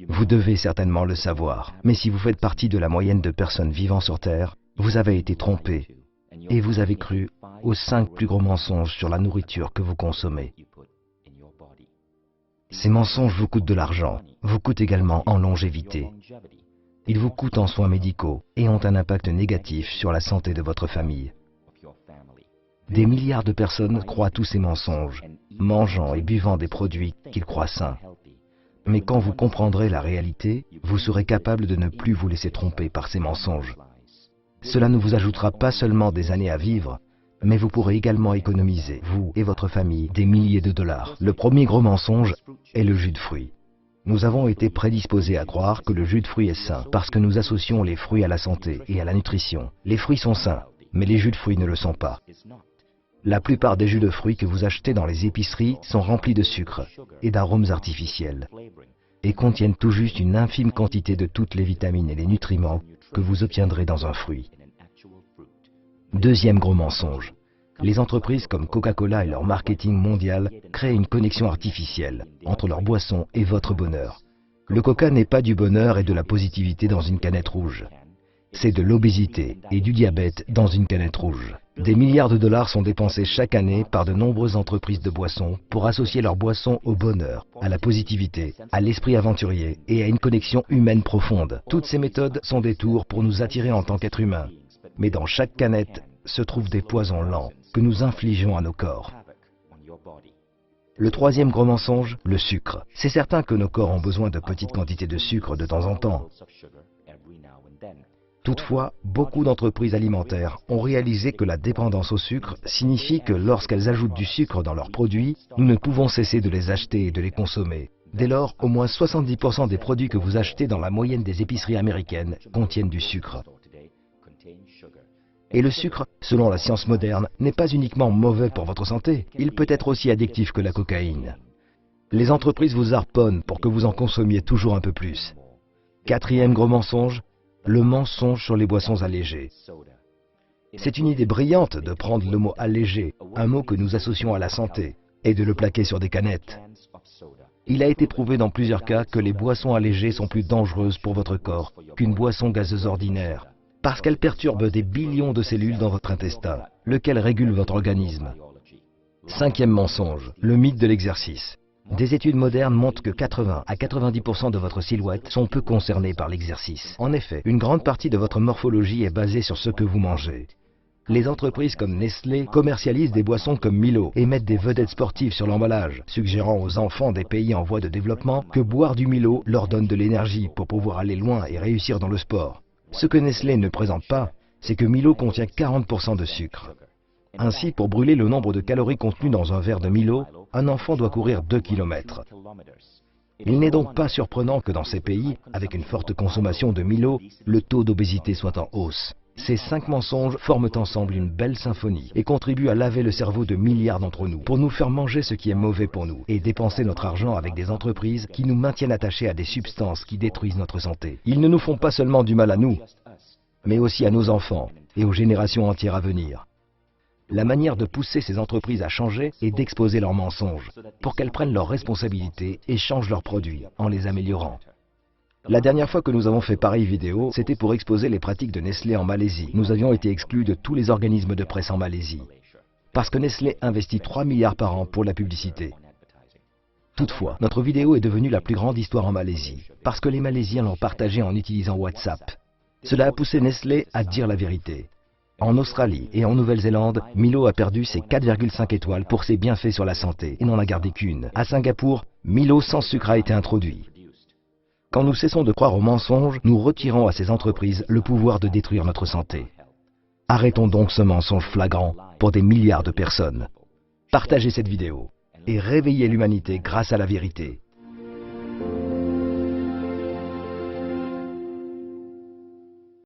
Vous devez certainement le savoir, mais si vous faites partie de la moyenne de personnes vivant sur Terre, vous avez été trompé et vous avez cru aux 5 plus gros mensonges sur la nourriture que vous consommez. Ces mensonges vous coûtent de l'argent, vous coûtent également en longévité. Ils vous coûtent en soins médicaux et ont un impact négatif sur la santé de votre famille. Des milliards de personnes croient tous ces mensonges, mangeant et buvant des produits qu'ils croient sains. Mais quand vous comprendrez la réalité, vous serez capable de ne plus vous laisser tromper par ces mensonges. Cela ne vous ajoutera pas seulement des années à vivre, mais vous pourrez également économiser, vous et votre famille, des milliers de dollars. Le premier gros mensonge est le jus de fruits. Nous avons été prédisposés à croire que le jus de fruits est sain parce que nous associons les fruits à la santé et à la nutrition. Les fruits sont sains, mais les jus de fruits ne le sont pas. La plupart des jus de fruits que vous achetez dans les épiceries sont remplis de sucre et d'arômes artificiels et contiennent tout juste une infime quantité de toutes les vitamines et les nutriments que vous obtiendrez dans un fruit. Deuxième gros mensonge. Les entreprises comme Coca-Cola et leur marketing mondial créent une connexion artificielle entre leur boisson et votre bonheur. Le Coca n'est pas du bonheur et de la positivité dans une canette rouge. C'est de l'obésité et du diabète dans une canette rouge. Des milliards de dollars sont dépensés chaque année par de nombreuses entreprises de boissons pour associer leur boisson au bonheur, à la positivité, à l'esprit aventurier et à une connexion humaine profonde. Toutes ces méthodes sont des tours pour nous attirer en tant qu'êtres humains. Mais dans chaque canette se trouvent des poisons lents que nous infligeons à nos corps. Le troisième gros mensonge, le sucre. C'est certain que nos corps ont besoin de petites quantités de sucre de temps en temps. Toutefois, beaucoup d'entreprises alimentaires ont réalisé que la dépendance au sucre signifie que lorsqu'elles ajoutent du sucre dans leurs produits, nous ne pouvons cesser de les acheter et de les consommer. Dès lors, au moins 70% des produits que vous achetez dans la moyenne des épiceries américaines contiennent du sucre. Et le sucre, selon la science moderne, n'est pas uniquement mauvais pour votre santé, il peut être aussi addictif que la cocaïne. Les entreprises vous harponnent pour que vous en consommiez toujours un peu plus. Quatrième gros mensonge, le mensonge sur les boissons allégées. C'est une idée brillante de prendre le mot allégé, un mot que nous associons à la santé, et de le plaquer sur des canettes. Il a été prouvé dans plusieurs cas que les boissons allégées sont plus dangereuses pour votre corps qu'une boisson gazeuse ordinaire, parce qu'elles perturbent des billions de cellules dans votre intestin, lequel régule votre organisme. Cinquième mensonge, le mythe de l'exercice. Des études modernes montrent que 80 à 90% de votre silhouette sont peu concernées par l'exercice. En effet, une grande partie de votre morphologie est basée sur ce que vous mangez. Les entreprises comme Nestlé commercialisent des boissons comme Milo et mettent des vedettes sportives sur l'emballage, suggérant aux enfants des pays en voie de développement que boire du Milo leur donne de l'énergie pour pouvoir aller loin et réussir dans le sport. Ce que Nestlé ne présente pas, c'est que Milo contient 40% de sucre. Ainsi, pour brûler le nombre de calories contenues dans un verre de Milo, un enfant doit courir 2 km. Il n'est donc pas surprenant que dans ces pays, avec une forte consommation de Milo, le taux d'obésité soit en hausse. Ces 5 mensonges forment ensemble une belle symphonie et contribuent à laver le cerveau de milliards d'entre nous pour nous faire manger ce qui est mauvais pour nous et dépenser notre argent avec des entreprises qui nous maintiennent attachés à des substances qui détruisent notre santé. Ils ne nous font pas seulement du mal à nous, mais aussi à nos enfants et aux générations entières à venir. La manière de pousser ces entreprises à changer est d'exposer leurs mensonges pour qu'elles prennent leurs responsabilités et changent leurs produits en les améliorant. La dernière fois que nous avons fait pareille vidéo, c'était pour exposer les pratiques de Nestlé en Malaisie. Nous avions été exclus de tous les organismes de presse en Malaisie, parce que Nestlé investit 3 milliards par an pour la publicité. Toutefois, notre vidéo est devenue la plus grande histoire en Malaisie, parce que les Malaisiens l'ont partagée en utilisant WhatsApp. Cela a poussé Nestlé à dire la vérité. En Australie et en Nouvelle-Zélande, Milo a perdu ses 4,5 étoiles pour ses bienfaits sur la santé et n'en a gardé qu'une. À Singapour, Milo sans sucre a été introduit. Quand nous cessons de croire aux mensonges, nous retirons à ces entreprises le pouvoir de détruire notre santé. Arrêtons donc ce mensonge flagrant pour des milliards de personnes. Partagez cette vidéo et réveillez l'humanité grâce à la vérité.